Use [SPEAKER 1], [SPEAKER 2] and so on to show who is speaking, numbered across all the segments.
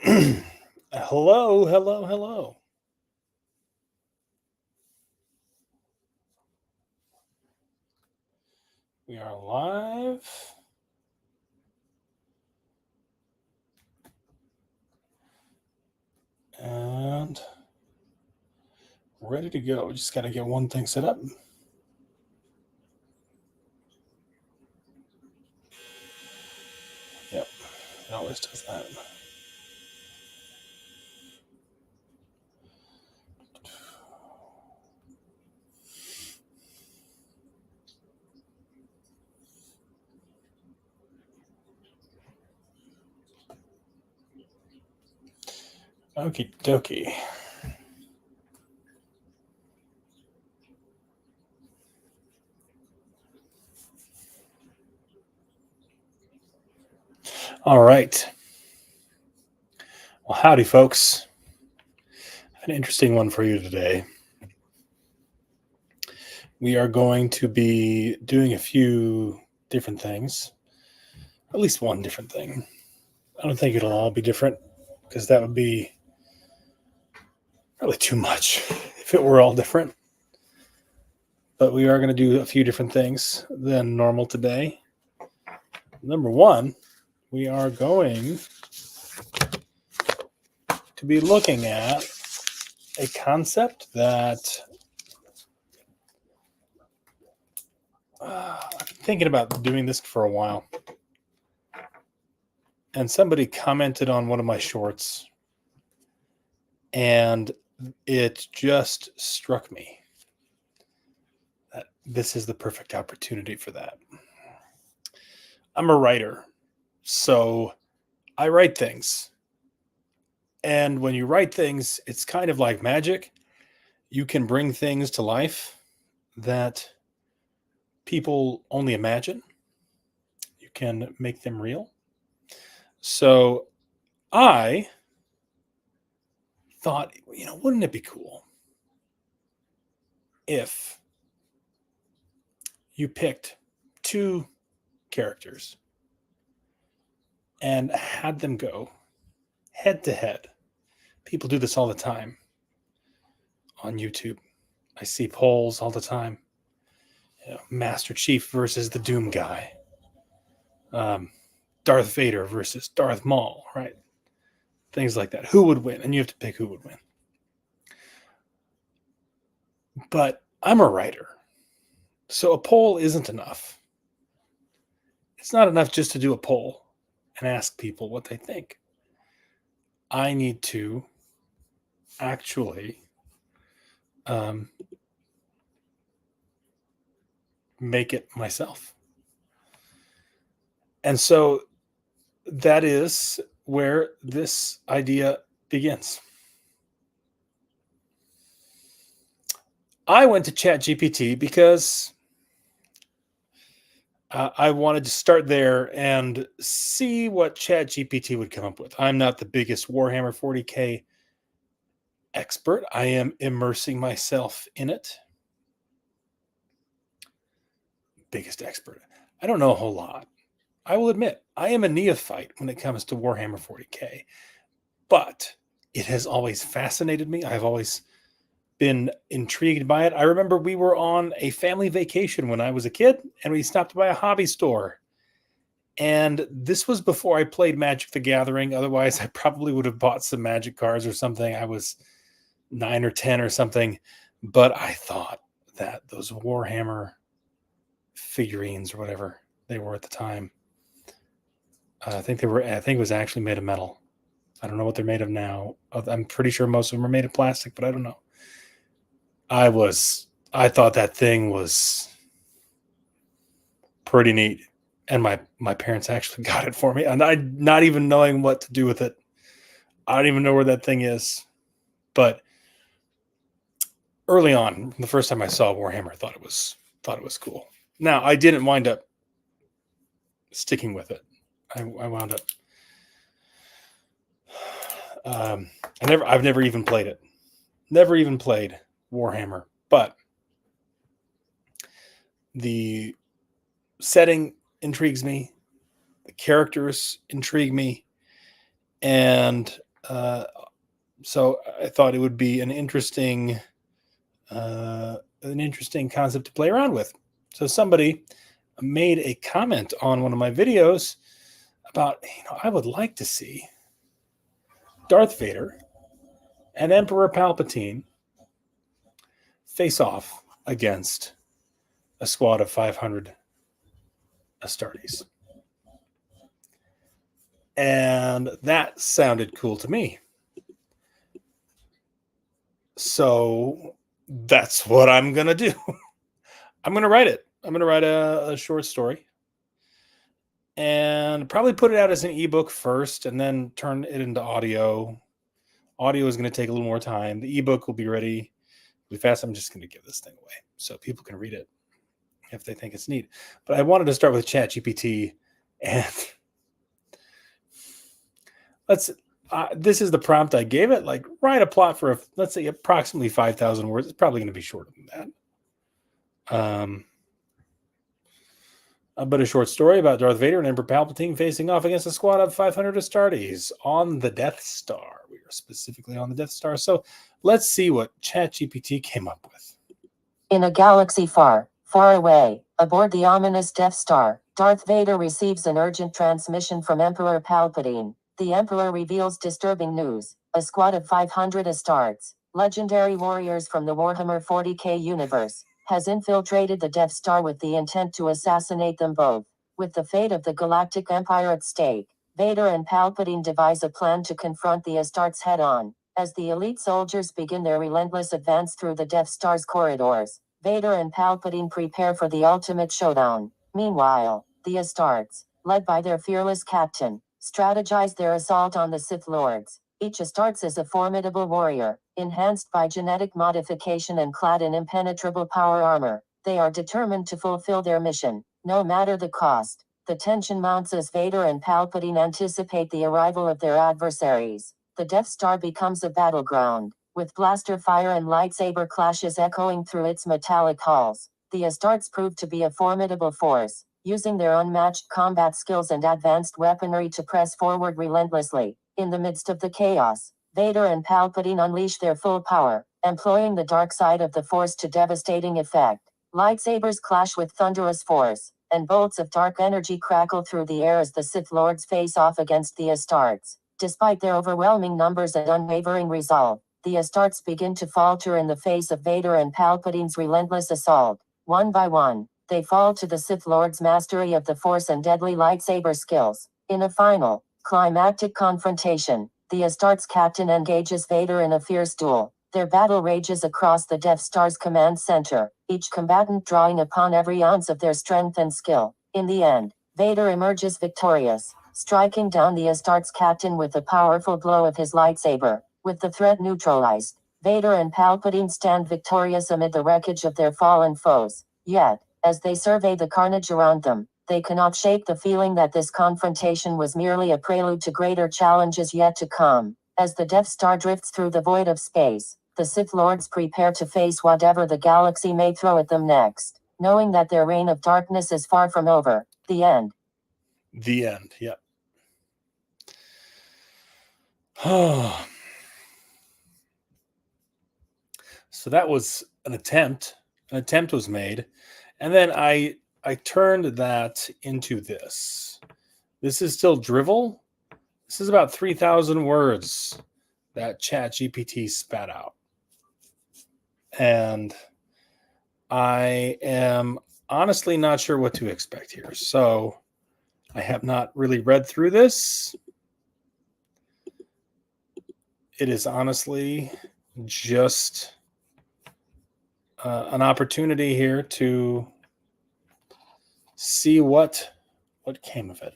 [SPEAKER 1] Hello, hello, hello. We are live. And ready to go. We just got to get one thing set up. Yep, it always does that. Okie dokie. All right. Well, howdy, folks. I have an interesting one for you today. We are going to be doing a few different things, at least one different thing. I don't think it'll all be different because that would be really too much if it were all different. But we are going to do a few different things than normal today. Number one, we are going to be looking at a concept that I've been thinking about doing this for a while. And somebody commented on one of my shorts, and it just struck me that this is the perfect opportunity for that. I'm a writer, so I write things. And when you write things, it's kind of like magic. You can bring things to life that people only imagine. You can make them real. So I thought, wouldn't it be cool if you picked two characters and had them go head to head? People do this all the time on YouTube. I see polls all the time. Master Chief versus the Doom guy. Darth Vader versus Darth Maul, right? Things like that. Who would win? And you have to pick who would win. But I'm a writer, so a poll isn't enough. It's not enough just to do a poll and ask people what they think. I need to actually make it myself. And so that is where this idea begins. I went to ChatGPT because I wanted to start there and see what ChatGPT would come up with. I'm not the biggest Warhammer 40K expert. I am immersing myself in it. Biggest expert. I don't know a whole lot. I will admit, I am a neophyte when it comes to Warhammer 40K, but it has always fascinated me. I've always been intrigued by it. I remember we were on a family vacation when I was a kid, and we stopped by a hobby store. And this was before I played Magic the Gathering. Otherwise, I probably would have bought some Magic cards or something. I was 9 or 10 or something. But I thought that those Warhammer figurines or whatever they were at the time, I think it was actually made of metal. I don't know what they're made of now. I'm pretty sure most of them are made of plastic, but I don't know. I thought that thing was pretty neat. And my parents actually got it for me. And I, not even knowing what to do with it. I don't even know where that thing is. But early on, the first time I saw Warhammer, I thought it was cool. Now, I didn't wind up sticking with it. I wound up I've never even played it. Never even played Warhammer, but the setting intrigues me. The characters intrigue me. And So I thought it would be an interesting concept to play around with. So somebody made a comment on one of my videos about, I would like to see Darth Vader and Emperor Palpatine face off against a squad of 500 Astartes. And that sounded cool to me. So that's what I'm going to do. I'm going to write it. I'm going to write a short story and probably put it out as an ebook first and then turn it into audio. Audio is going to take a little more time. The ebook will be ready really fast. I'm just going to give this thing away so people can read it if they think it's neat. But I wanted to start with ChatGPT, and this is the prompt I gave it. Like, write a plot for let's say approximately 5,000 words. It's probably going to be shorter than that. But a short story about Darth Vader and Emperor Palpatine facing off against a squad of 500 Astartes on the Death Star. We are specifically on the Death Star. So let's see what ChatGPT came up with.
[SPEAKER 2] In a galaxy far, far away, aboard the ominous Death Star, Darth Vader receives an urgent transmission from Emperor Palpatine. The Emperor reveals disturbing news. A squad of 500 Astartes, legendary warriors from the Warhammer 40k universe, has infiltrated the Death Star with the intent to assassinate them both. With the fate of the Galactic Empire at stake, Vader and Palpatine devise a plan to confront the Astartes head-on. As the elite soldiers begin their relentless advance through the Death Star's corridors, Vader and Palpatine prepare for the ultimate showdown. Meanwhile, the Astartes, led by their fearless captain, strategize their assault on the Sith Lords. Each Astartes is a formidable warrior, enhanced by genetic modification and clad in impenetrable power armor. They are determined to fulfill their mission, no matter the cost. The tension mounts as Vader and Palpatine anticipate the arrival of their adversaries. The Death Star becomes a battleground, with blaster fire and lightsaber clashes echoing through its metallic halls. The Astartes prove to be a formidable force, using their unmatched combat skills and advanced weaponry to press forward relentlessly. In the midst of the chaos, Vader and Palpatine unleash their full power, employing the dark side of the Force to devastating effect. Lightsabers clash with thunderous force, and bolts of dark energy crackle through the air as the Sith Lords face off against the Astartes. Despite their overwhelming numbers and unwavering resolve, the Astartes begin to falter in the face of Vader and Palpatine's relentless assault. One by one, they fall to the Sith Lord's mastery of the Force and deadly lightsaber skills. In a final, climactic confrontation, the Astartes captain engages Vader in a fierce duel. Their battle rages across the Death Star's command center, each combatant drawing upon every ounce of their strength and skill. In the end, Vader emerges victorious, striking down the Astartes captain with a powerful blow of his lightsaber. With the threat neutralized, Vader and Palpatine stand victorious amid the wreckage of their fallen foes. Yet, as they survey the carnage around them, they cannot shake the feeling that this confrontation was merely a prelude to greater challenges yet to come. As the Death Star drifts through the void of space, the Sith Lords prepare to face whatever the galaxy may throw at them next, knowing that their reign of darkness is far from over. The end.
[SPEAKER 1] The end, yeah. So that was an attempt. An attempt was made. And then I turned that into this. This is still drivel. This is about 3,000 words that ChatGPT spat out. And I am honestly not sure what to expect here. So I have not really read through this. It is honestly just an opportunity here to see what came of it.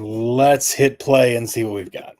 [SPEAKER 1] Let's hit play and see what we've got.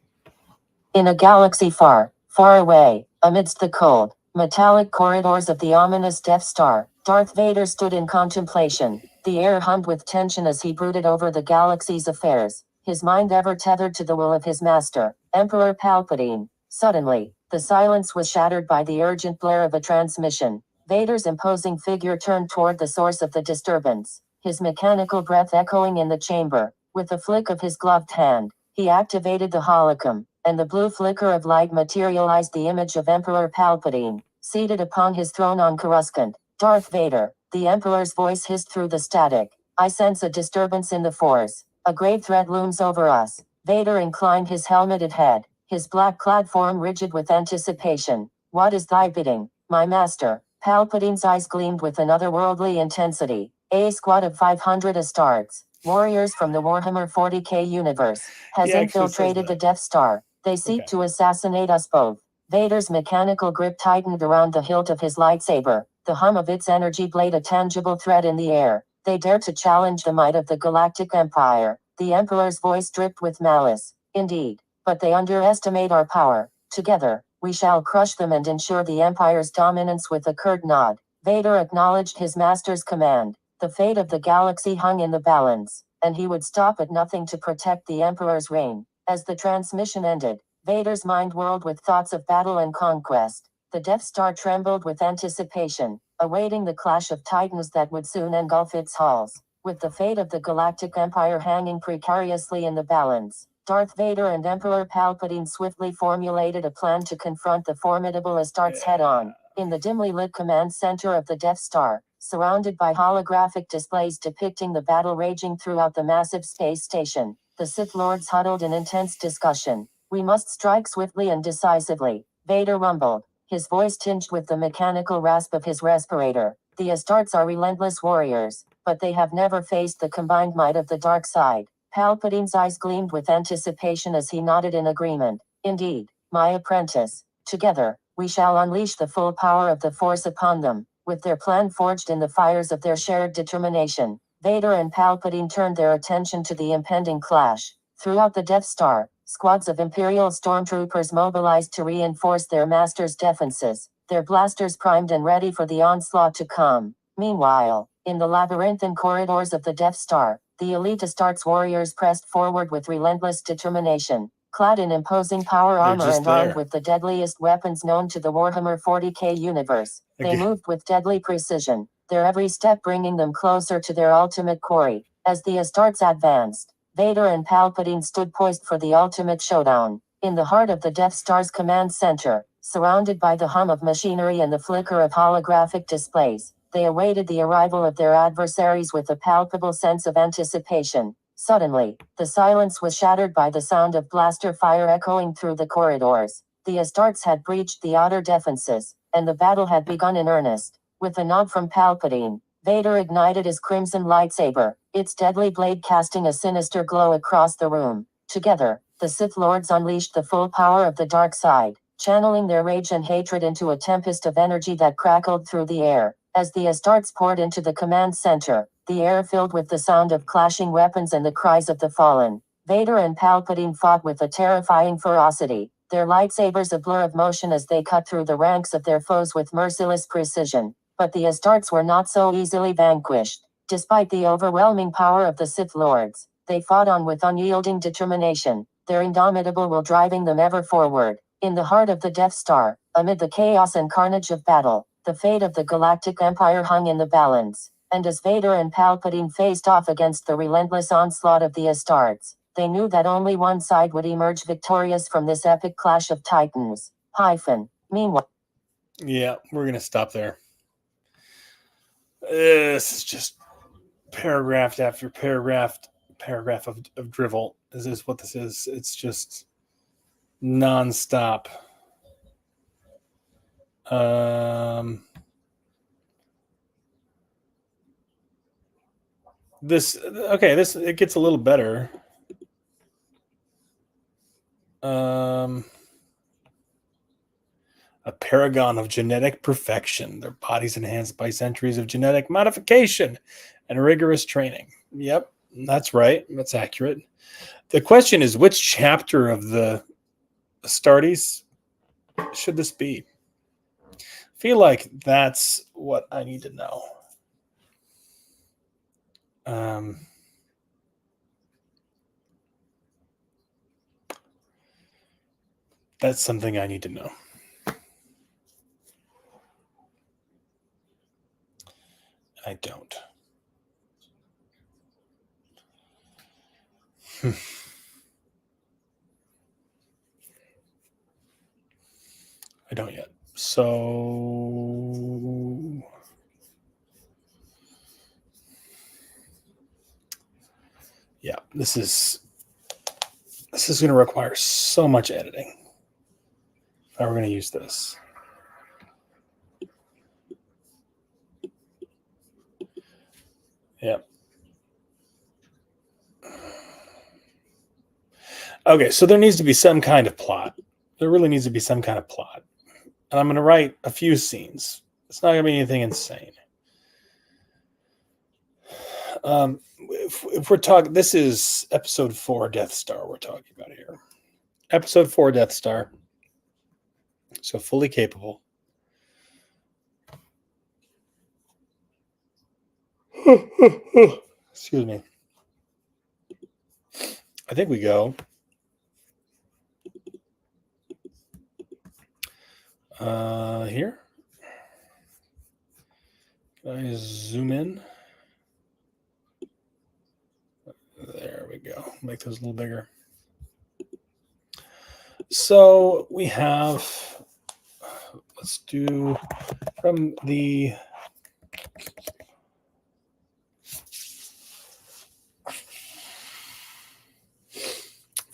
[SPEAKER 2] In a galaxy far, far away, amidst the cold, metallic corridors of the ominous Death Star, Darth Vader stood in contemplation. The air hummed with tension as he brooded over the galaxy's affairs, his mind ever tethered to the will of his master, Emperor Palpatine. Suddenly, the silence was shattered by the urgent blare of a transmission. Vader's imposing figure turned toward the source of the disturbance, his mechanical breath echoing in the chamber. With a flick of his gloved hand, he activated the holocron, and the blue flicker of light materialized the image of Emperor Palpatine, seated upon his throne on Coruscant. Darth Vader, the Emperor's voice hissed through the static. I sense a disturbance in the Force. A grave threat looms over us. Vader inclined his helmeted head, his black-clad form rigid with anticipation. What is thy bidding, my master? Palpatine's eyes gleamed with an otherworldly intensity. A squad of 500 Astartes, warriors from the Warhammer 40k universe, has
[SPEAKER 1] He actually says
[SPEAKER 2] infiltrated the
[SPEAKER 1] that.
[SPEAKER 2] Death Star. They seek
[SPEAKER 1] Okay.
[SPEAKER 2] to assassinate us both. Vader's mechanical grip tightened around the hilt of his lightsaber, the hum of its energy blade a tangible threat in the air. They dare to challenge the might of the Galactic Empire. The Emperor's voice dripped with malice. Indeed, but they underestimate our power. Together, we shall crush them and ensure the Empire's dominance. With a curt nod, Vader acknowledged his master's command. The fate of the galaxy hung in the balance, and he would stop at nothing to protect the Emperor's reign. As the transmission ended, Vader's mind whirled with thoughts of battle and conquest. The Death Star trembled with anticipation, awaiting the clash of titans that would soon engulf its halls. With the fate of the Galactic Empire hanging precariously in the balance, Darth Vader and Emperor Palpatine swiftly formulated a plan to confront the formidable Astartes head-on. In the dimly lit command center of the Death Star, surrounded by holographic displays depicting the battle raging throughout the massive space station, the Sith Lords huddled in intense discussion. We must strike swiftly and decisively, Vader rumbled, his voice tinged with the mechanical rasp of his respirator. The Astartes are relentless warriors, but they have never faced the combined might of the dark side. Palpatine's eyes gleamed with anticipation as he nodded in agreement. Indeed, my apprentice. Together, we shall unleash the full power of the Force upon them. With their plan forged in the fires of their shared determination, Vader and Palpatine turned their attention to the impending clash. Throughout the Death Star, squads of Imperial stormtroopers mobilized to reinforce their master's defenses, their blasters primed and ready for the onslaught to come. Meanwhile, in the labyrinthine corridors of the Death Star, the elite Astartes warriors pressed forward with relentless determination. Clad in imposing power armor and armed with the deadliest weapons known to the Warhammer 40k universe, they moved with deadly precision, their every step bringing them closer to their ultimate quarry. As the Astartes advanced, Vader and Palpatine stood poised for the ultimate showdown. In the heart of the Death Star's command center, surrounded by the hum of machinery and the flicker of holographic displays, they awaited the arrival of their adversaries with a palpable sense of anticipation. Suddenly, the silence was shattered by the sound of blaster fire echoing through the corridors. The Astartes had breached the outer defenses, and the battle had begun in earnest. With a nod from Palpatine, Vader ignited his crimson lightsaber, its deadly blade casting a sinister glow across the room. Together, the Sith Lords unleashed the full power of the dark side, channeling their rage and hatred into a tempest of energy that crackled through the air. As the Astartes poured into the command center, the air filled with the sound of clashing weapons and the cries of the fallen. Vader and Palpatine fought with a terrifying ferocity, their lightsabers a blur of motion as they cut through the ranks of their foes with merciless precision. But the Astartes were not so easily vanquished. Despite the overwhelming power of the Sith Lords, they fought on with unyielding determination, their indomitable will driving them ever forward. In the heart of the Death Star, amid the chaos and carnage of battle, the fate of the Galactic Empire hung in the balance. And as Vader and Palpatine faced off against the relentless onslaught of the Astartes, they knew that only one side would emerge victorious from this epic clash of titans. Meanwhile.
[SPEAKER 1] Yeah, we're going to stop there. This is just paragraph after paragraph of drivel. Is this what this is? It's just nonstop. This it gets a little better. A paragon of genetic perfection, their bodies enhanced by centuries of genetic modification and rigorous training. Yep, that's right. That's accurate. The question is, which chapter of the Astartes should this be? I feel like that's what I need to know. That's something I need to know. I don't. I don't yet. So yeah, this is going to require so much editing if I were going to use this. Yep. Okay, so there needs to be some kind of plot. There really needs to be some kind of plot. And I'm going to write a few scenes. It's not going to be anything insane. If we're talking, this is episode 4 Death Star we're talking about here. Episode 4 Death Star. So fully capable. Excuse me. I think we go. Here. Can I zoom in? There we go. Make those a little bigger. So we have, let's do from the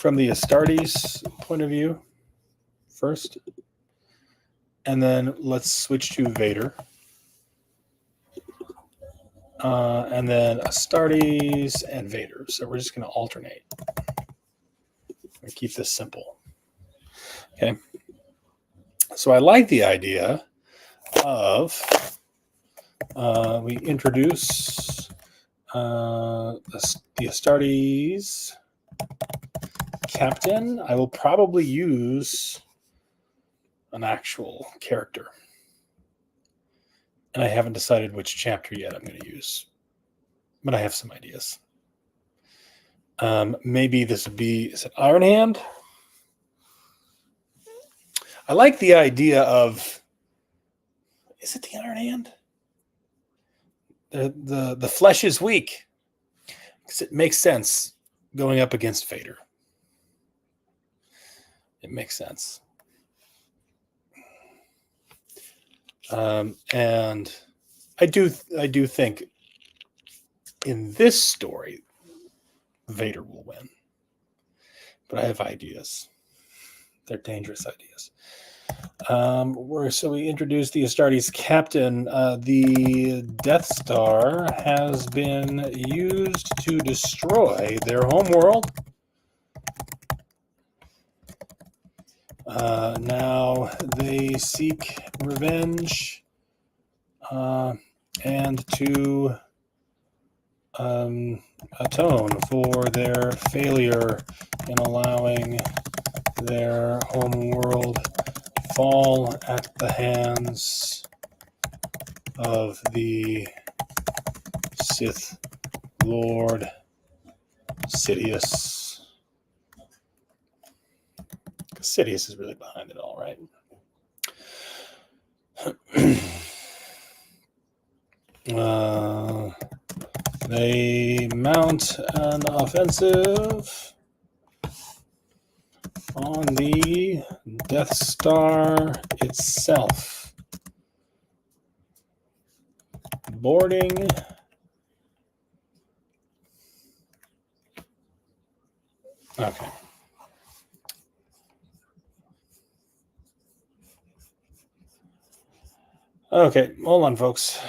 [SPEAKER 1] Astartes point of view first, and then let's switch to Vader, and then Astartes and Vader. So we're just going to alternate and keep this simple. Okay. So I like the idea of we introduce the Astartes captain. I will probably use an actual character. And I haven't decided which chapter yet I'm going to use. But I have some ideas. Maybe this would be, is it Iron Hand? I like the idea of, is it the Iron Hand? The flesh is weak. Because it makes sense going up against Vader. It makes sense. And I do think in this story, Vader will win. But I have ideas. They're dangerous ideas. So we introduced the Astartes captain. The Death Star has been used to destroy their homeworld. Now they seek revenge and to atone for their failure in allowing their homeworld fall at the hands of the Sith Lord Sidious. Sidious is really behind it all, right? They mount an offensive on the Death Star itself. Boarding. Okay. Okay, hold on, folks.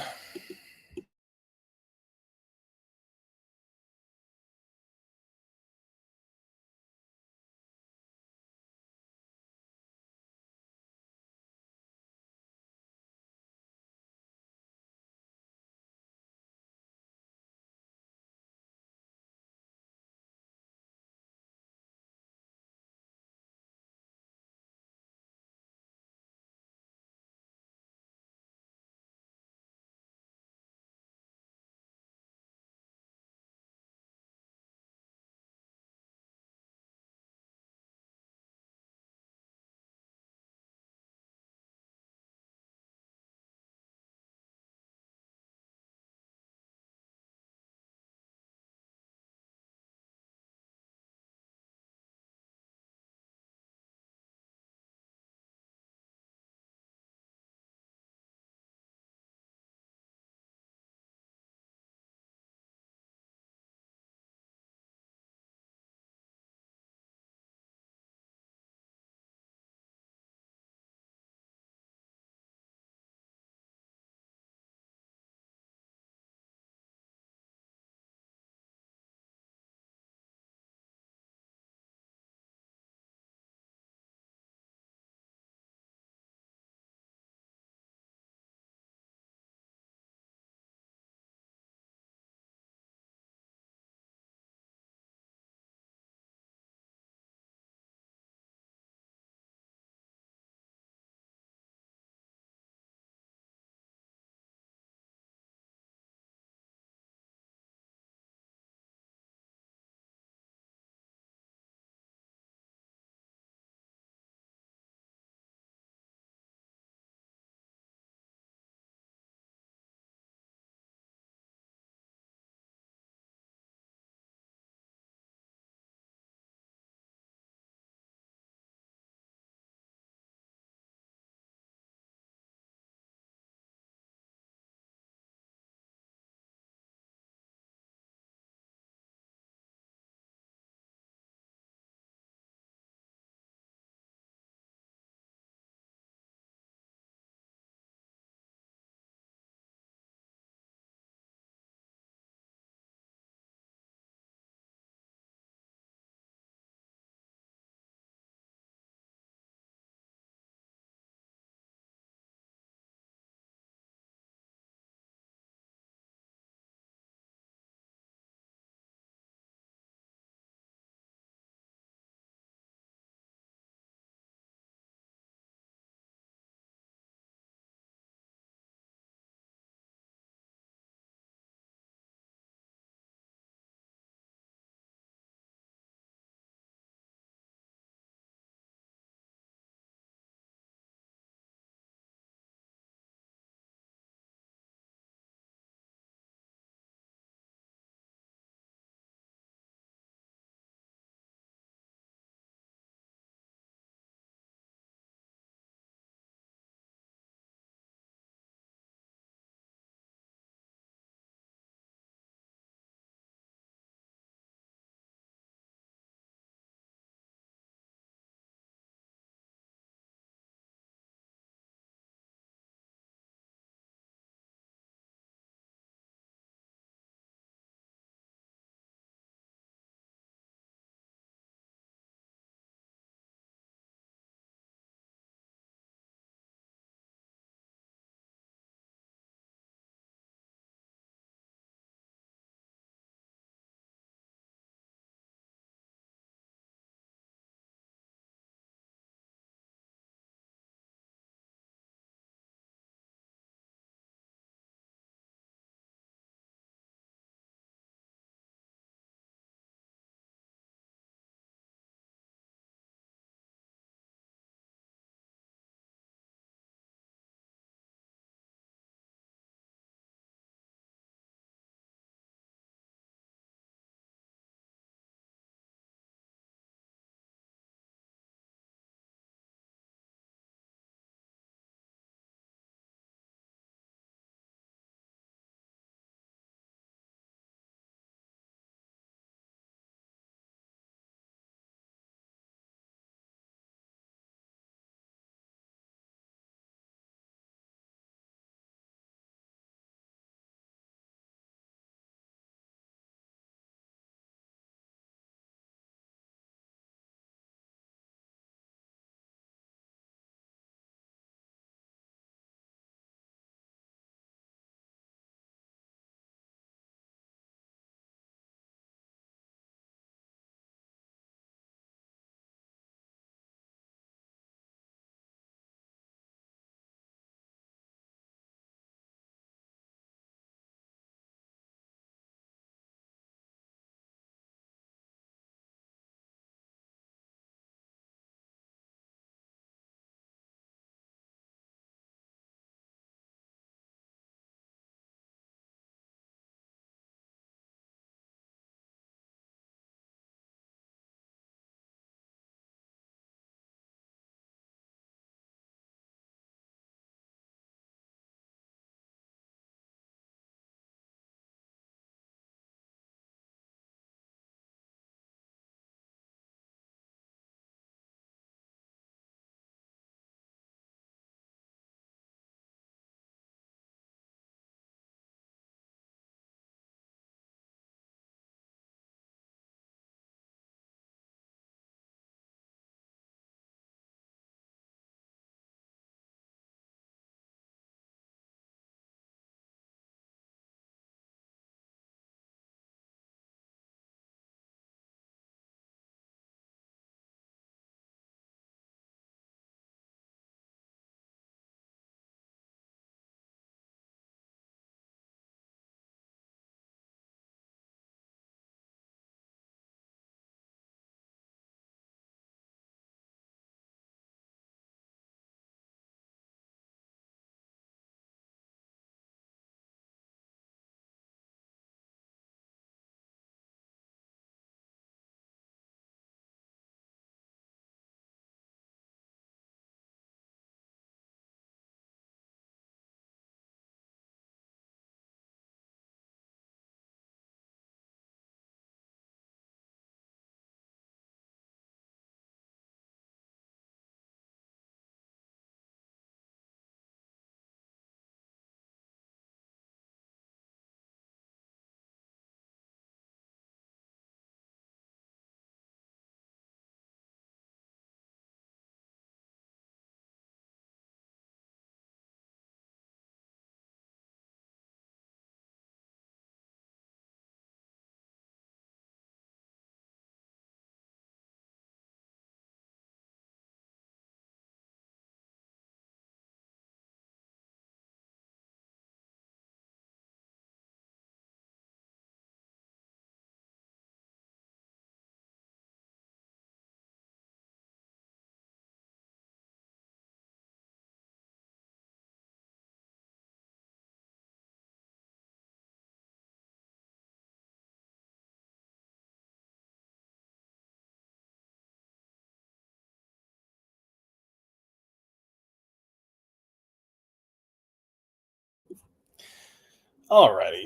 [SPEAKER 1] Alrighty.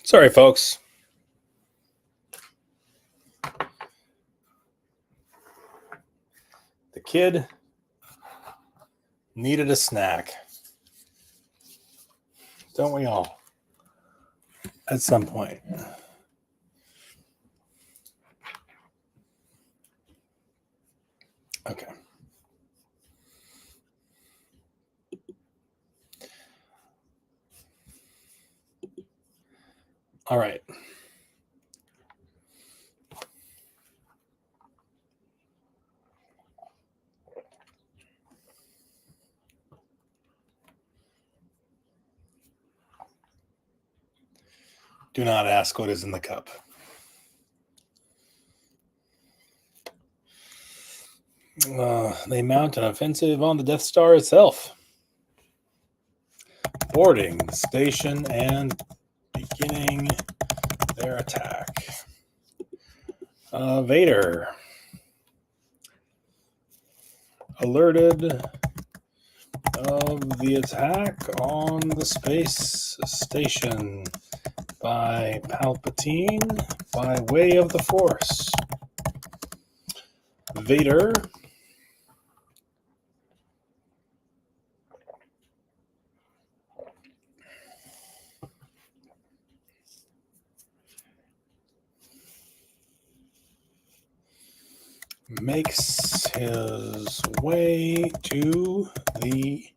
[SPEAKER 1] Sorry, folks. The kid needed a snack. Don't we all? At some point. Okay. All right. Do not ask what is in the cup. They mount an offensive on the Death Star itself. Boarding the station and beginning their attack. Vader alerted of the attack on the space station by Palpatine by way of the Force. Vader makes his way to the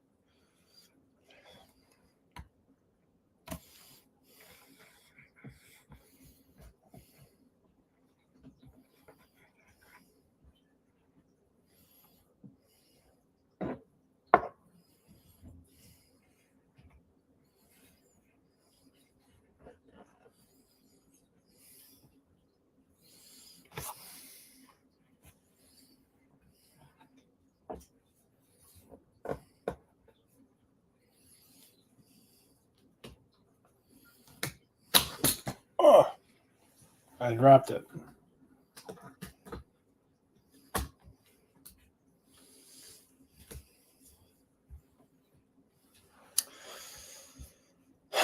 [SPEAKER 1] Oh, I dropped it.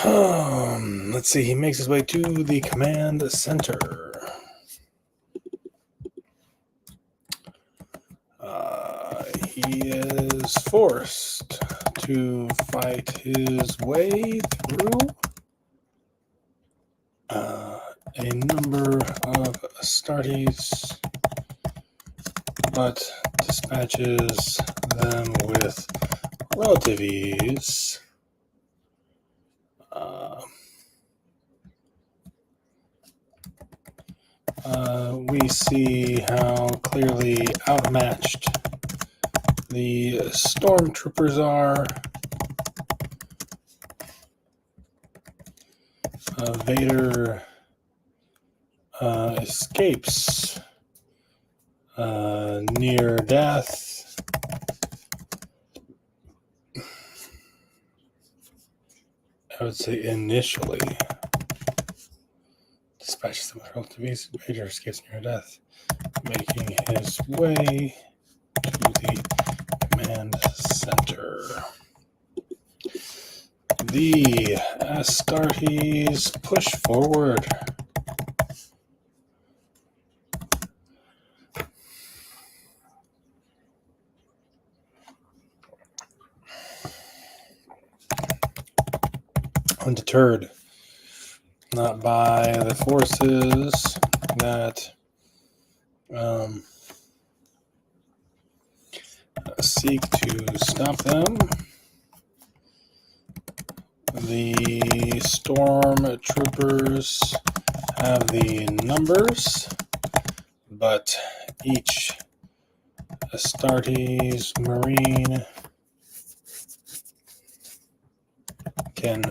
[SPEAKER 1] Let's see. He makes his way to the command center. He is forced to fight his way through a number of Astartes, but dispatches them with relative ease. We see how clearly outmatched the stormtroopers are. Vader escapes near death. I would say initially. Dispatches them with relative ease. Vader escapes near death, making his way to the command center. The Astartes push forward. Undeterred, not by the forces that seek to stop them. The stormtroopers have the numbers, but each Astartes Marine can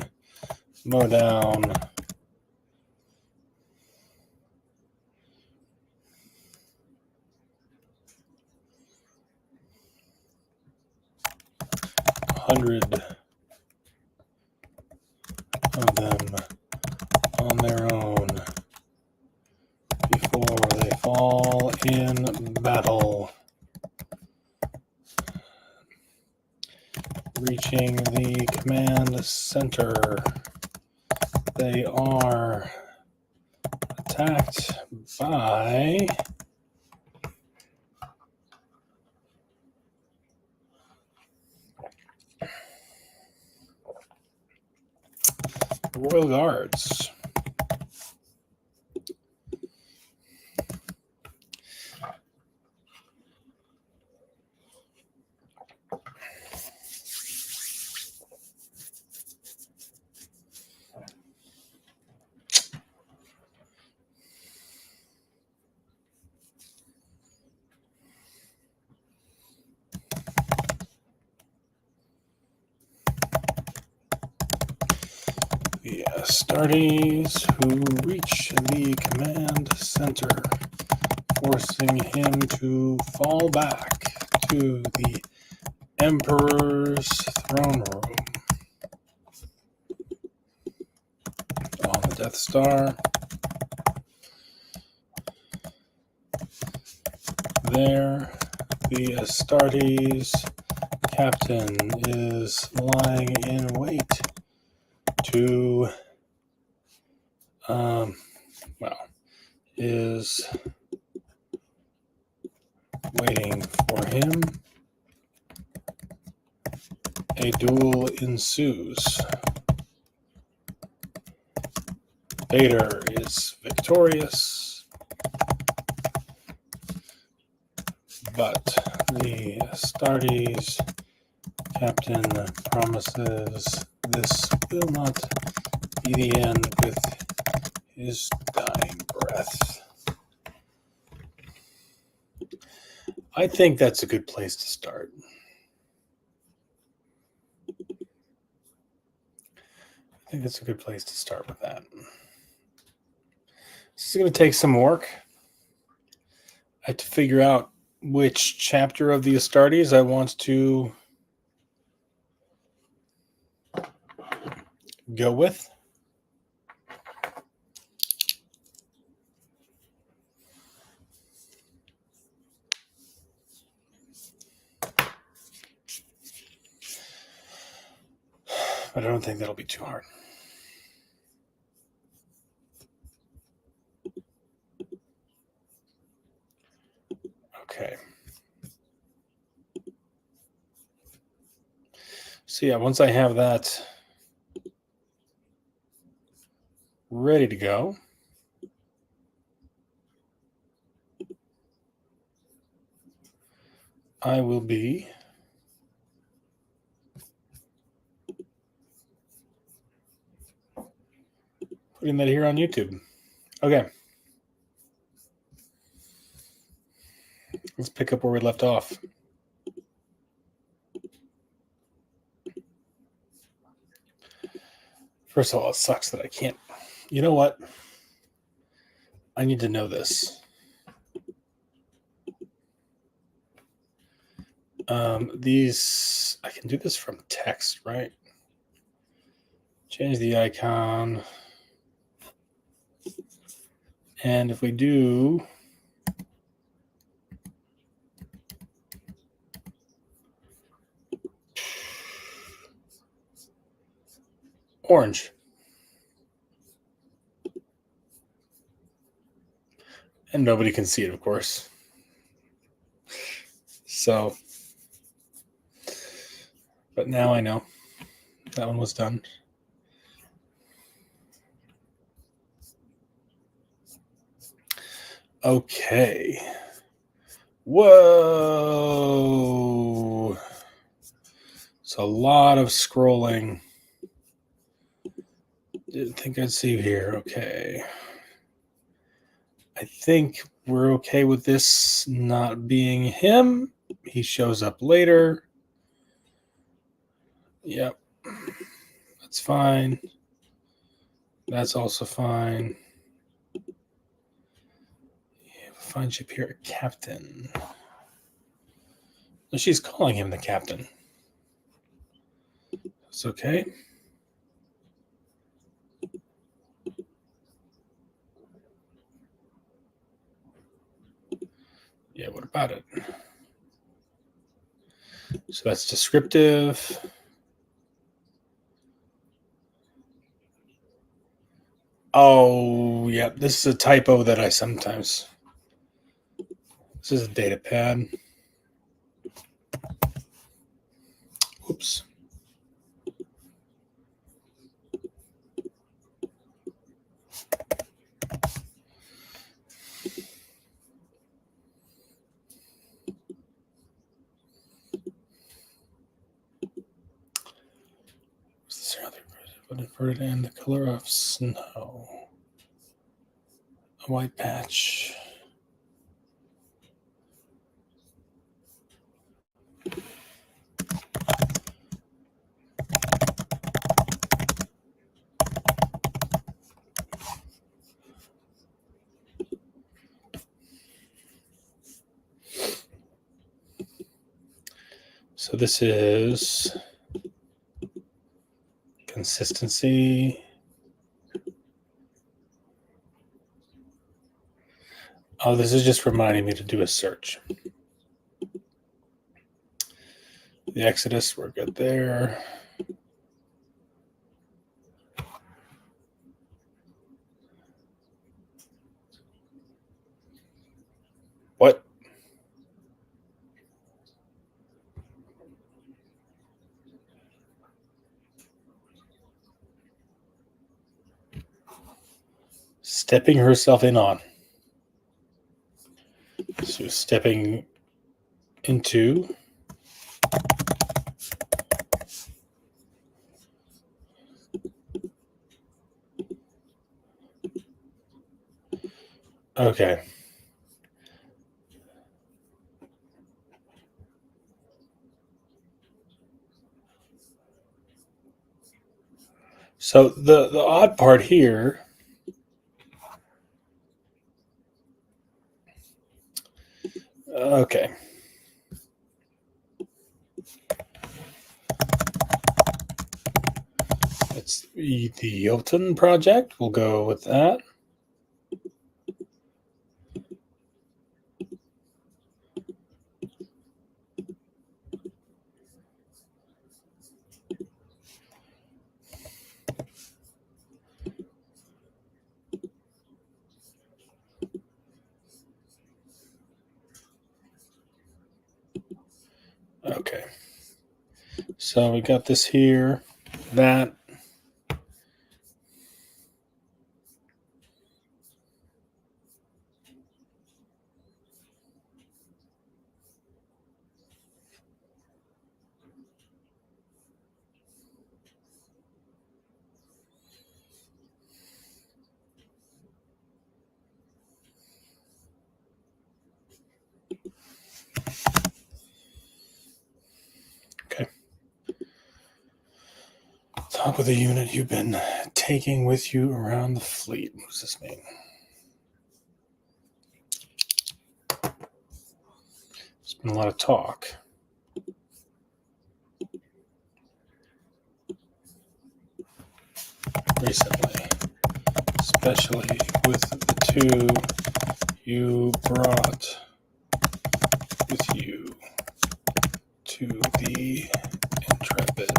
[SPEAKER 1] mow down fall in battle. Reaching the command center. They are attacked by Royal Guards. The Astartes who reach the command center, forcing him to fall back to the Emperor's throne room. On the Death Star. There, the Astartes captain is lying in wait to, is waiting for him. A duel ensues. Vader is victorious, but the Astartes captain promises this will not be the end with his dying breath. I think that's a good place to start. I think that's a good place to start with that. This is going to take some work. I have to figure out which chapter of the Astartes I want to go with. But I don't think that'll be too hard. Okay. So yeah, once I have that ready to go, I will be putting that here on YouTube. Okay. Let's pick up where we left off. First of all, it sucks that I can't. You know what? I need to know this. These, I can do this from text, right? Change the icon. And if we do orange. And nobody can see it, of course. So, but now I know that one was done. Okay. Whoa. It's a lot of scrolling. Didn't think I'd see you here. Okay. I think we're okay with this not being him. He shows up later. Yep. That's fine. That's also fine. Fine ship here, captain. She's calling him the captain. It's okay. Yeah, what about it? So that's descriptive. Oh, yeah, this is a typo that I sometimes... This is a data pad. Oops. Inverted and the color of snow. A white patch. So this is consistency. Oh, this is just reminding me to do a search. The Exodus, we're good there. What? Stepping herself in on. So stepping into. Okay. So the odd part here, okay. It's the Jotun project. We'll go with that. Okay. So we got this here, that. Okay. Top of the unit you've been taking with you around the fleet. What does this mean? There's been a lot of talk. Recently, especially with the two you brought with you to the Intrepid.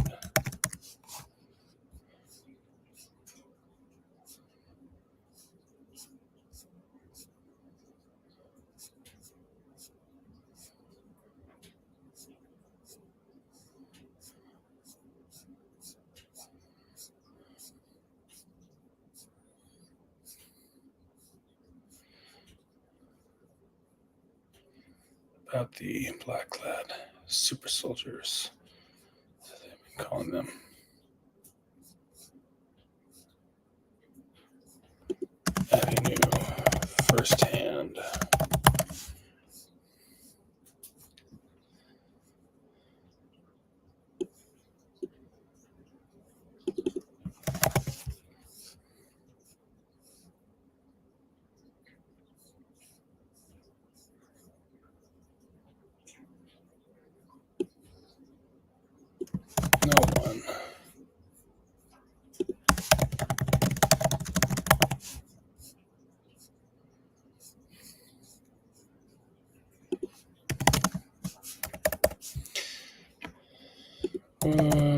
[SPEAKER 1] About the black-clad super soldiers, as they've been calling them. Adding you firsthand. No one. Okay.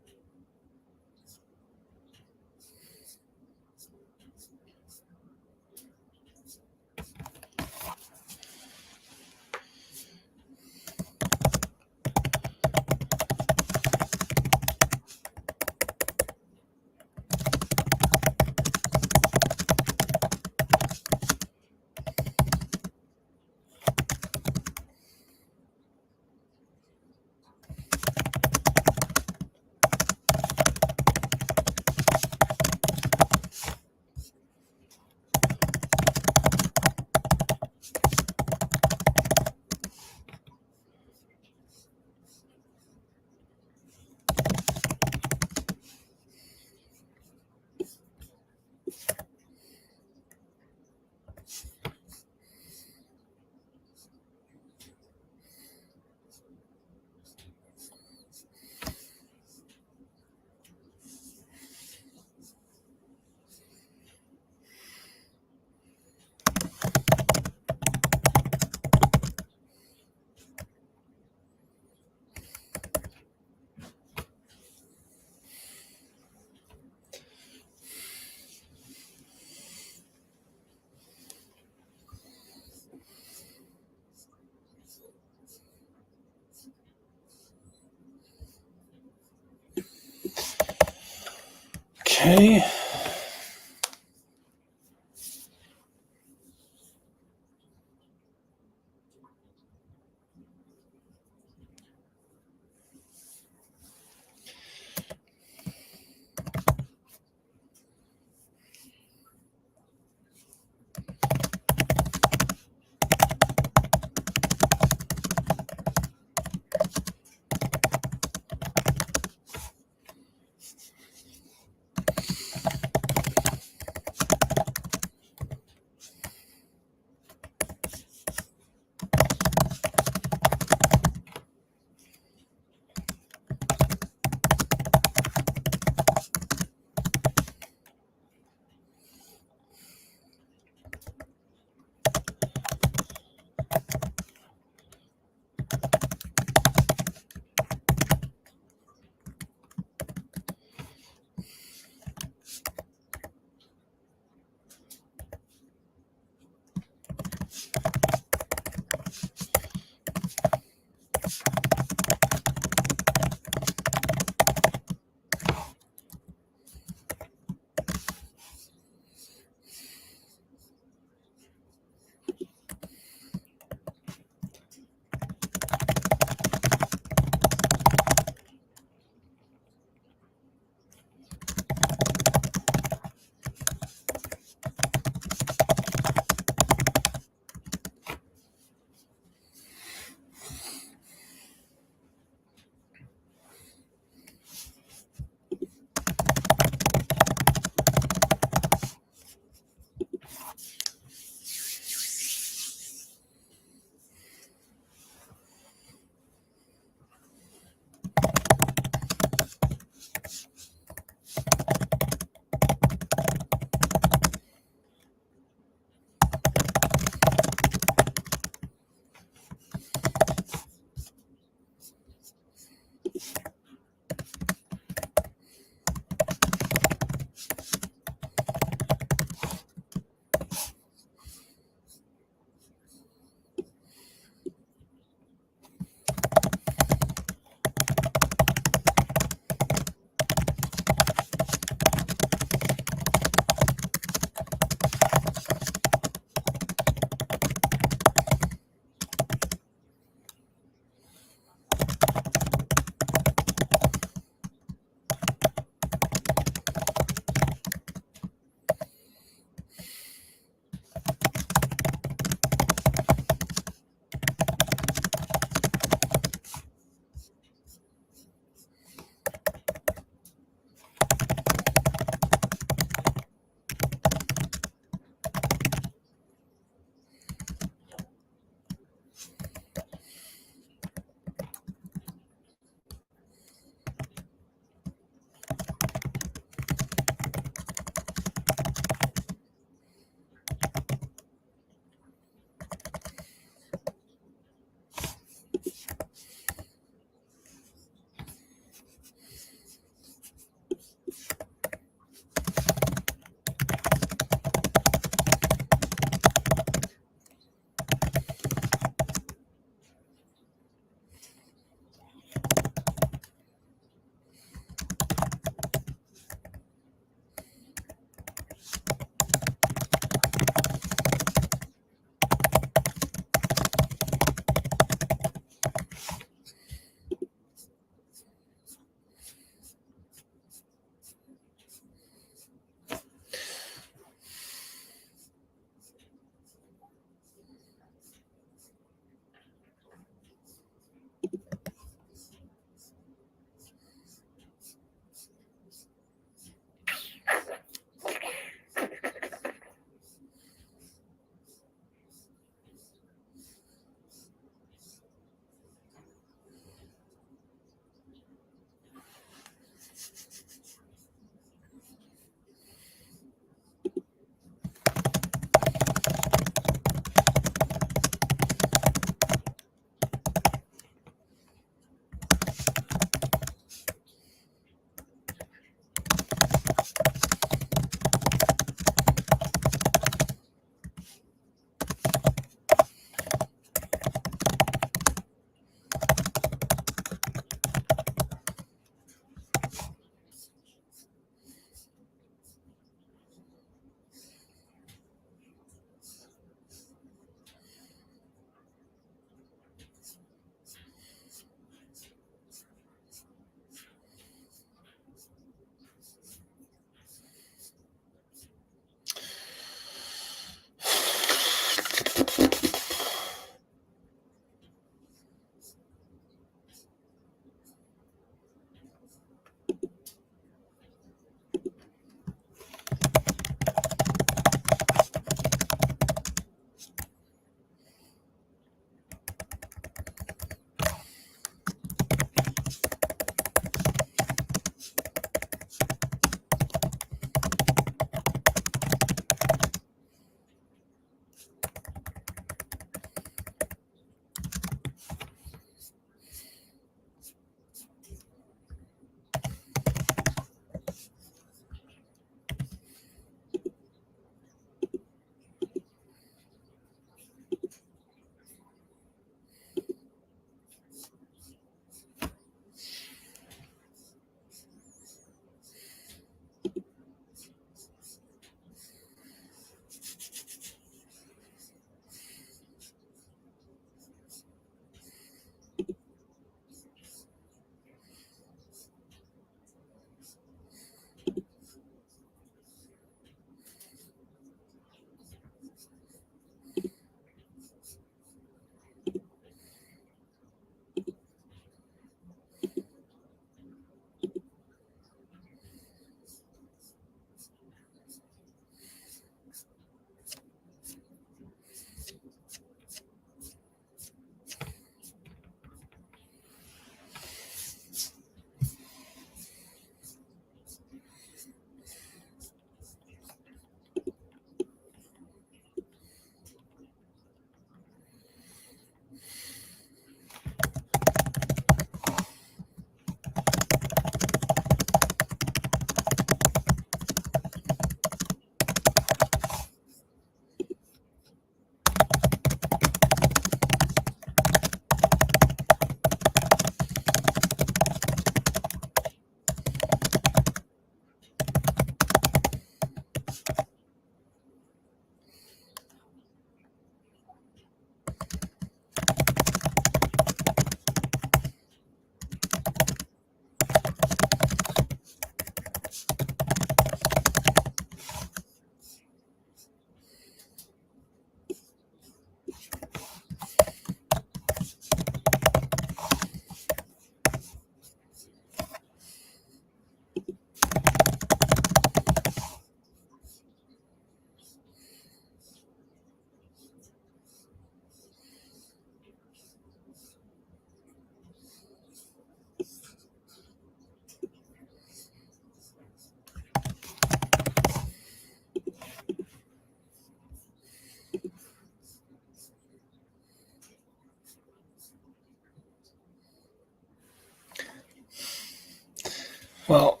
[SPEAKER 1] Well,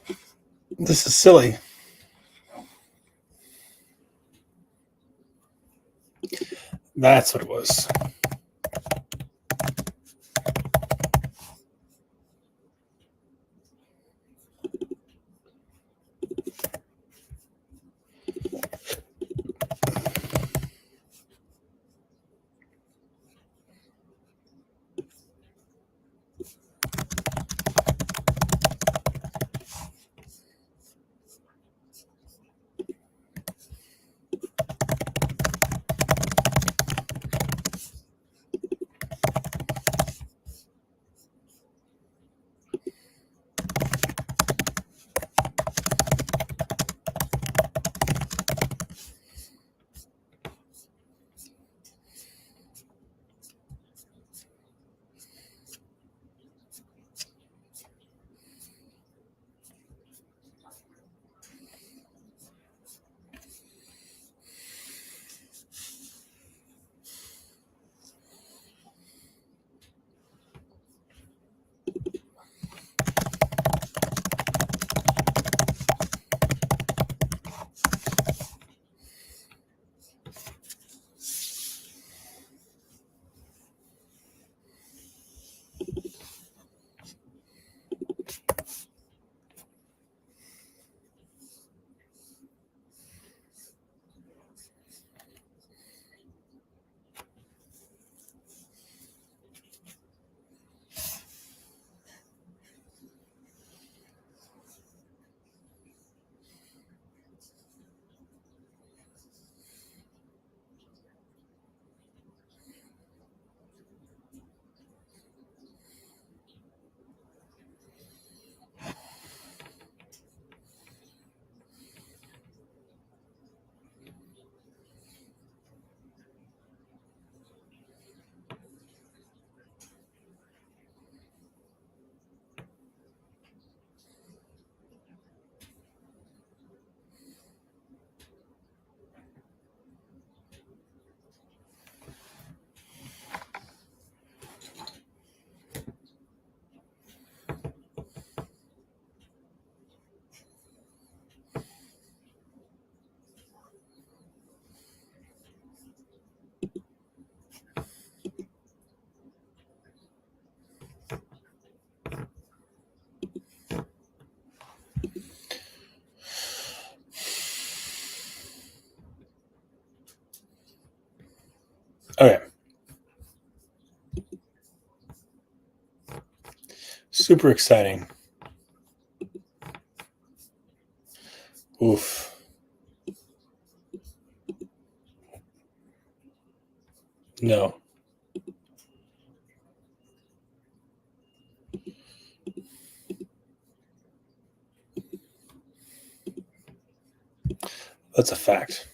[SPEAKER 1] this is silly. That's what it was. Okay. Super exciting. Oof. No. That's a fact.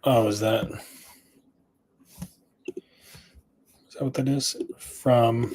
[SPEAKER 1] Oh, is that what that is? From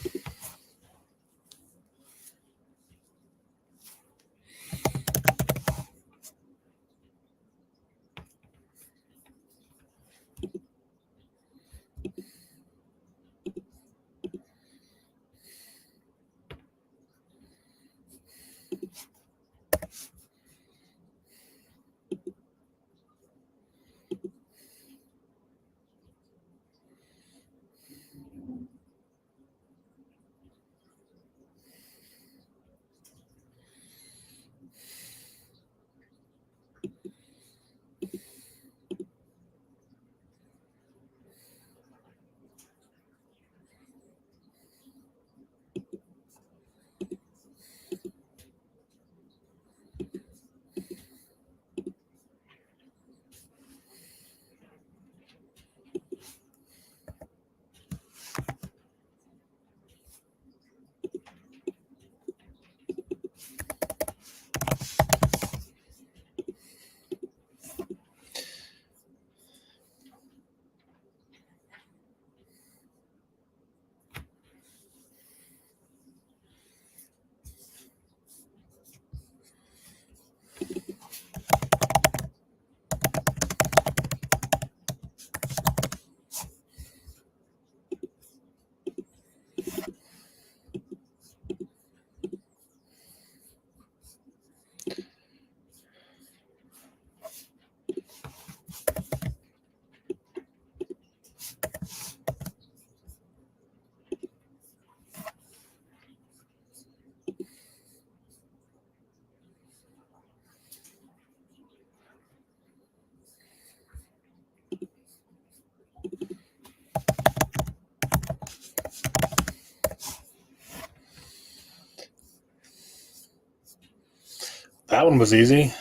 [SPEAKER 1] That one was easy.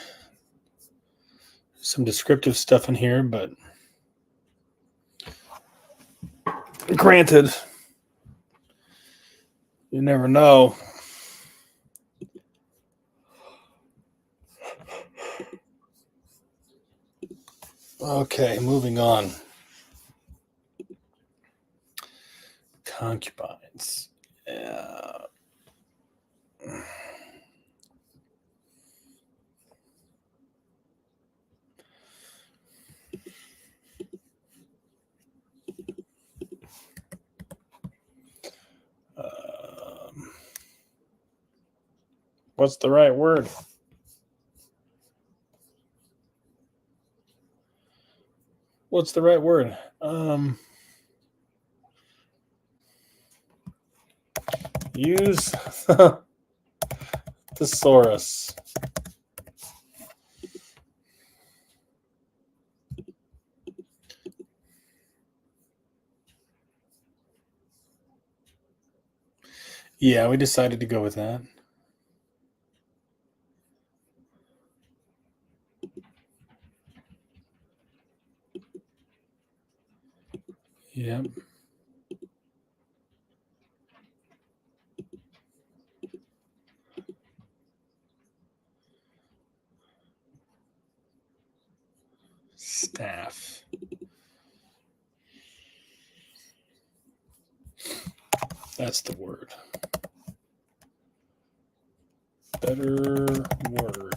[SPEAKER 1] Some descriptive stuff in here, but granted, you never know. Okay, moving on. Concubines. What's the right word? What's the right word? Use thesaurus. Yeah, we decided to go with that. Yep. Staff. That's the word. Better word.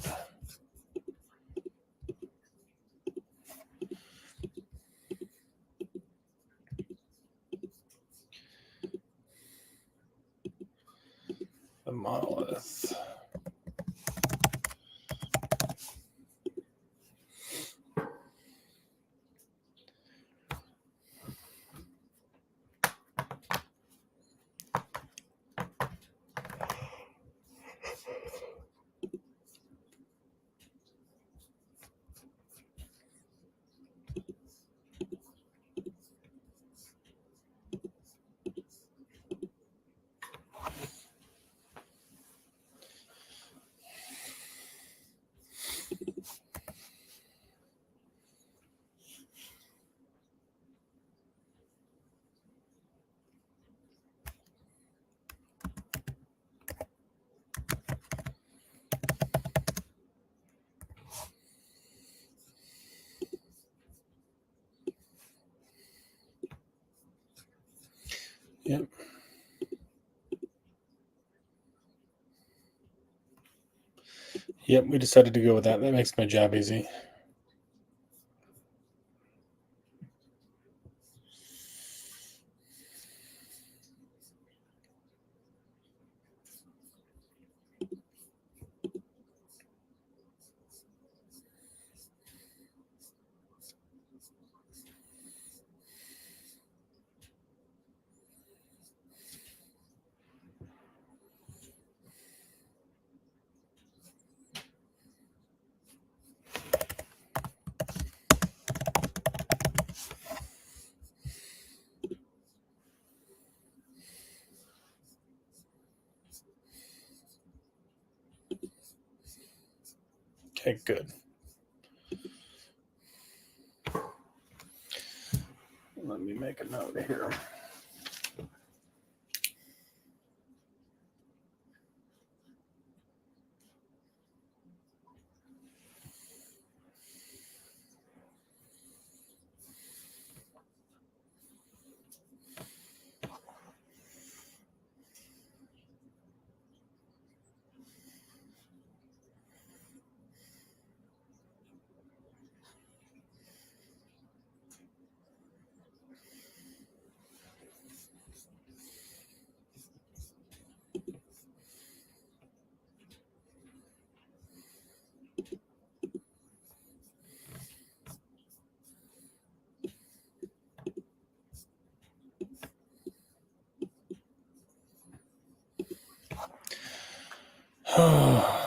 [SPEAKER 1] The monolith. Yep. Yep, we decided to go with that. That makes my job easy. Okay, good. Let me make a note here.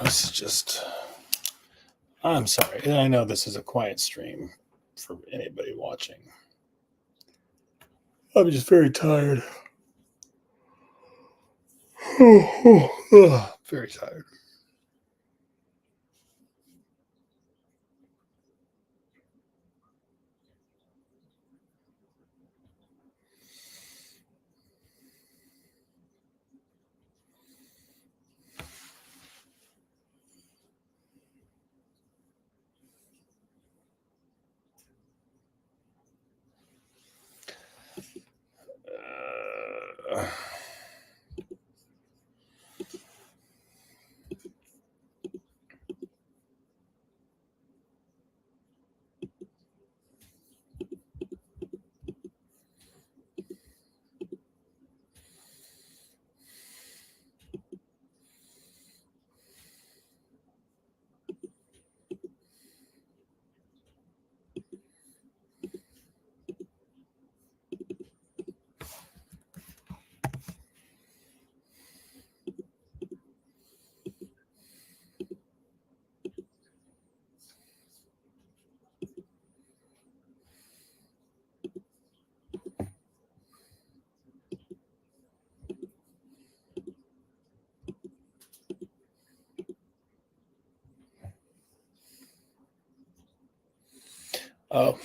[SPEAKER 1] This is just. I'm sorry. I know this is a quiet stream for anybody watching. I'm just very tired. Very tired. Oh.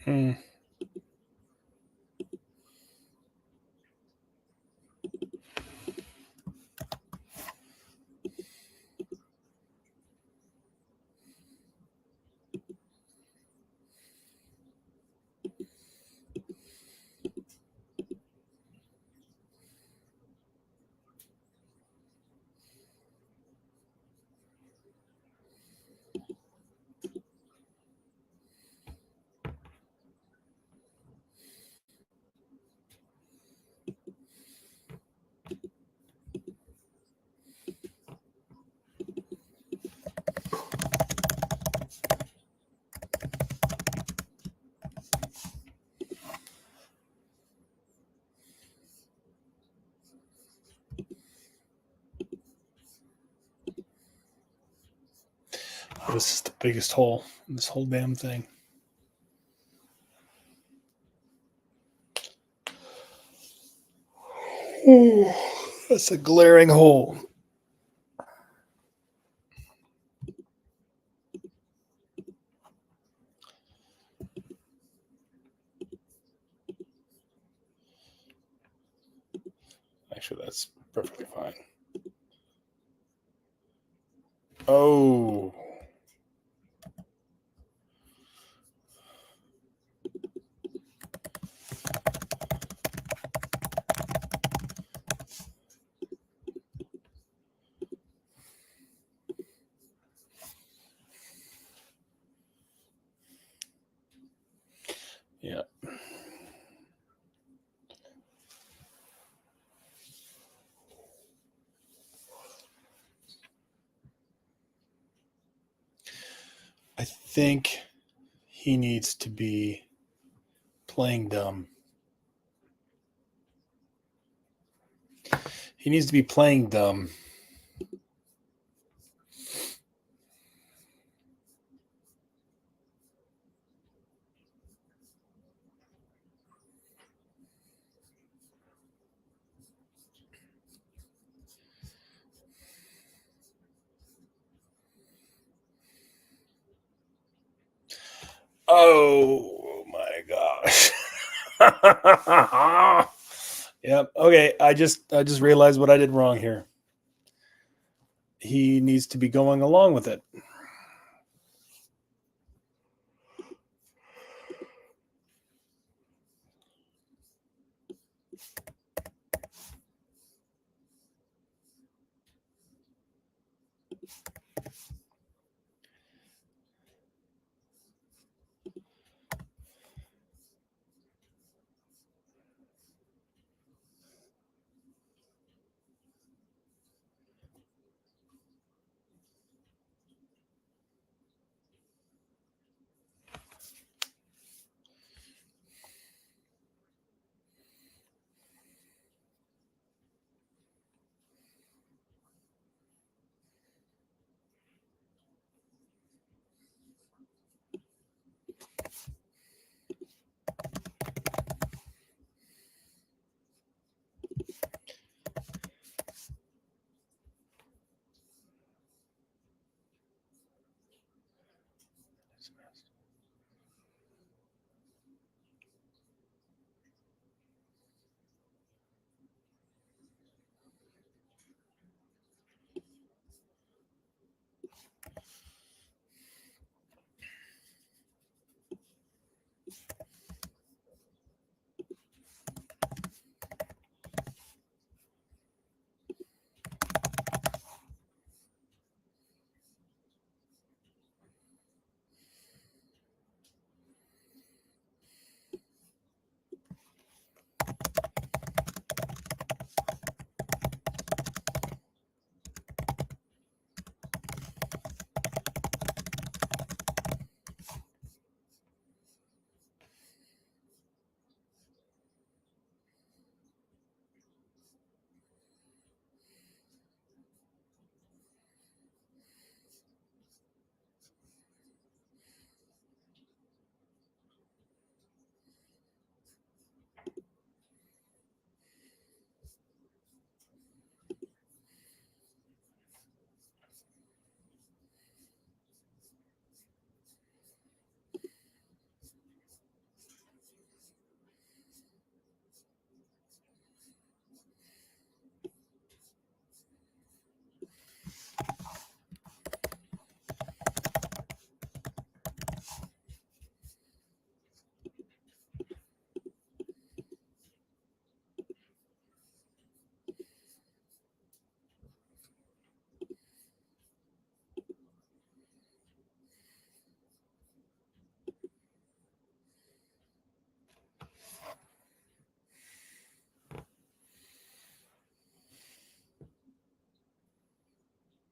[SPEAKER 1] Hmm. This is the biggest hole in this whole damn thing. Ooh, that's a glaring hole. Actually, that's perfectly fine. Oh. Yeah. I think he needs to be playing dumb. He needs to be playing dumb. Oh my gosh. Yep. Okay. I just realized what I did wrong here. He needs to be going along with it.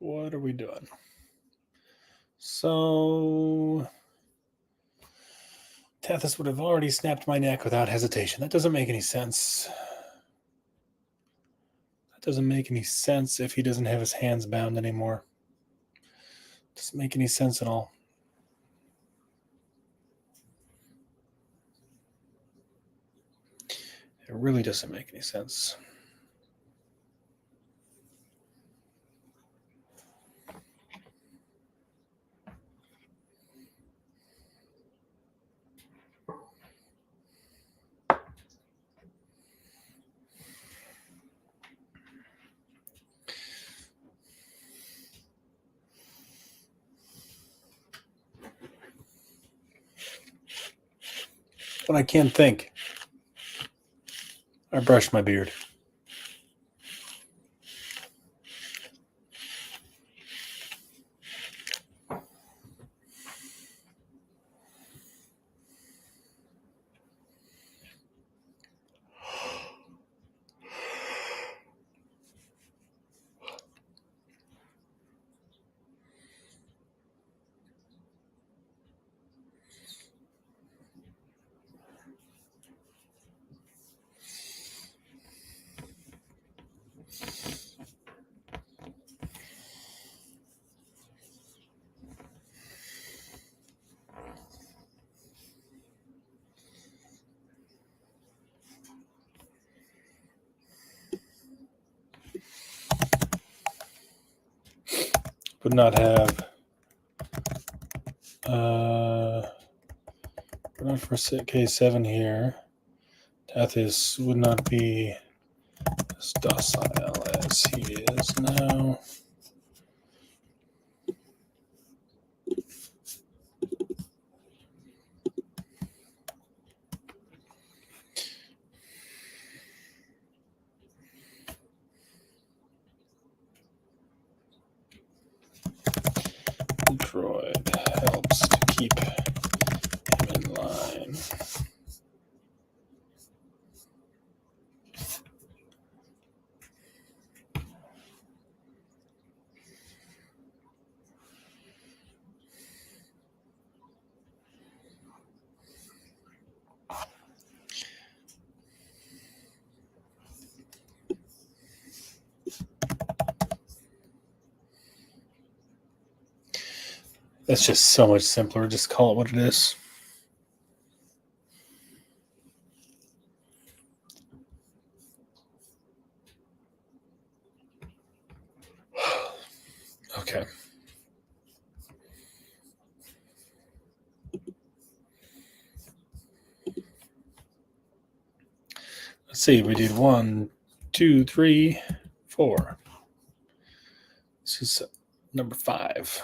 [SPEAKER 1] What are we doing? So Tethys would have already snapped my neck without hesitation. That doesn't make any sense. That doesn't make any sense if he doesn't have his hands bound anymore. Doesn't make any sense at all. It really doesn't make any sense. When I can't think, I brush my beard. Would not have not for K7 here. Tethys would not be as docile as he is now. droid helps to keep him in line. That's just so much simpler. Just call it what it is. Okay. Let's see. We did 1, 2, 3, 4. This is number 5.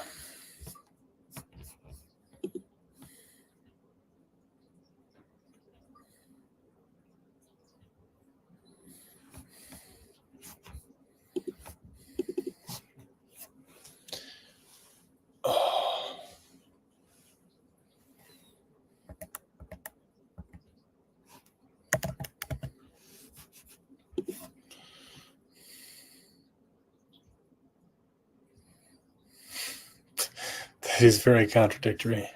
[SPEAKER 1] Oh. That is very contradictory.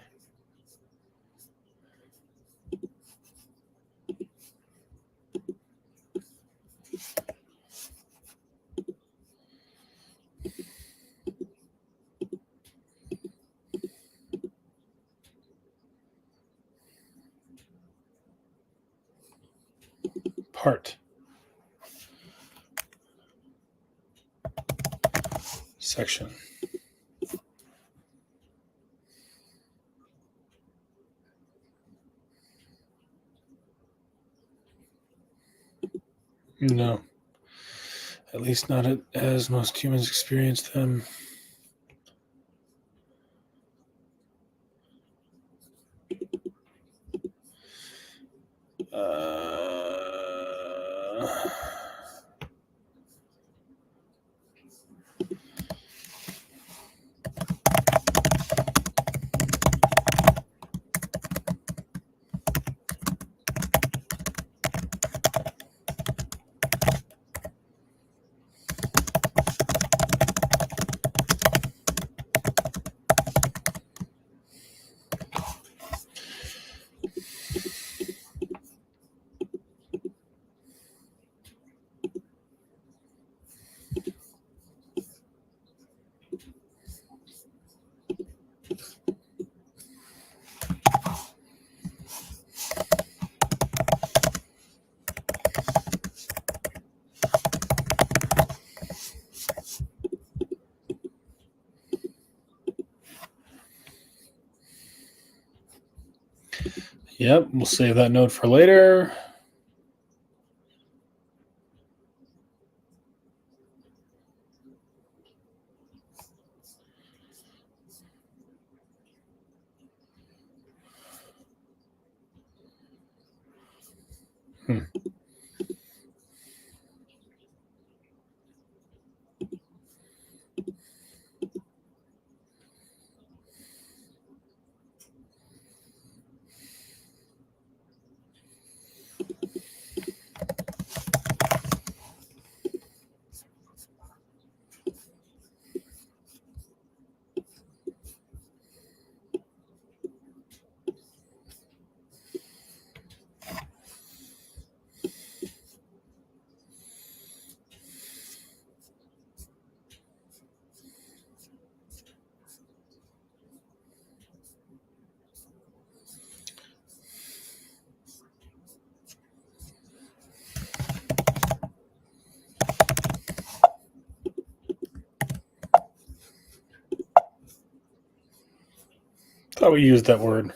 [SPEAKER 1] Part. Section. No. At least not as most humans experience them. Yep, we'll save that note for later. Thought we used that word.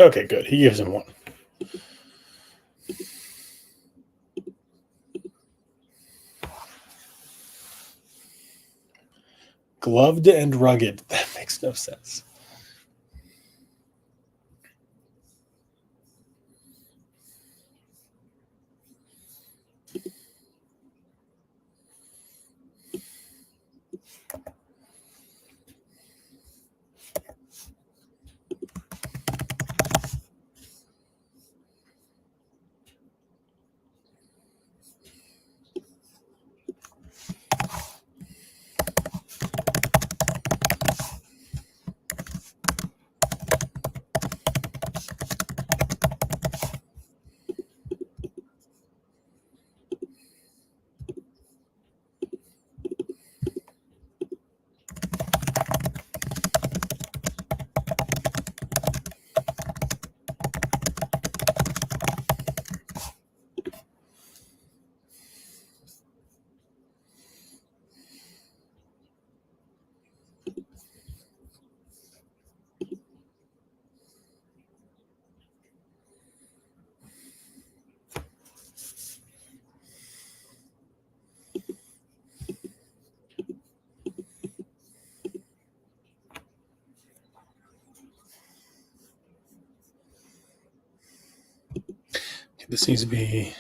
[SPEAKER 1] Okay, good. He gives him one. Gloved and rugged. That makes no sense. This needs to be.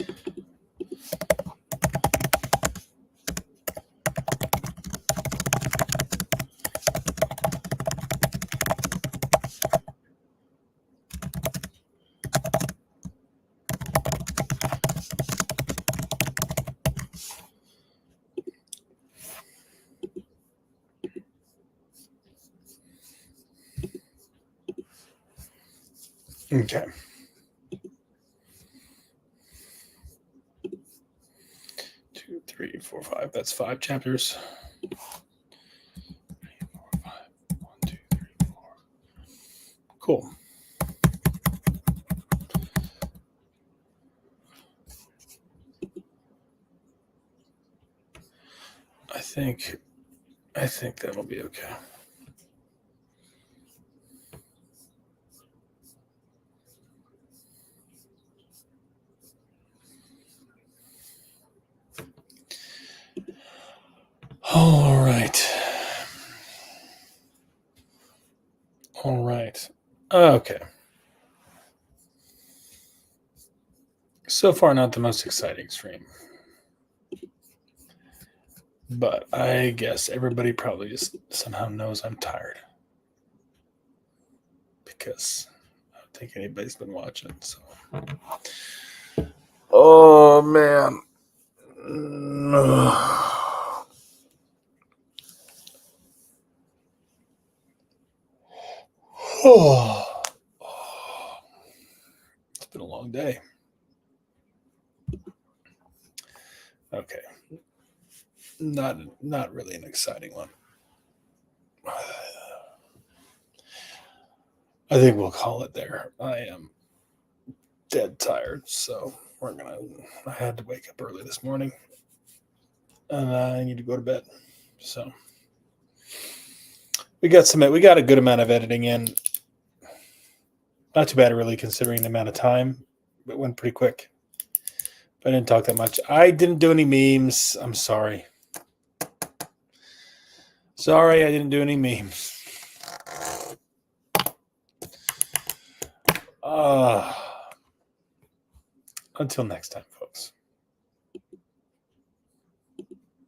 [SPEAKER 1] Okay. 2, 3, 4, 5. That's 5 chapters. 3, 4, 5. 1, 2, 3, 4. Cool. I think that'll be okay. All right. Okay. So far, not the most exciting stream. But I guess everybody probably just somehow knows I'm tired. Because I don't think anybody's been watching. So. Oh, man. It's been a long day. Okay. Not really an exciting one. I think we'll call it there. I am dead tired, so I had to wake up early this morning. And I need to go to bed. So we got a good amount of editing in. Not too bad, really, considering the amount of time. It went pretty quick. I didn't talk that much. I didn't do any memes. I'm sorry. Sorry, I didn't do any memes. Until next time, folks.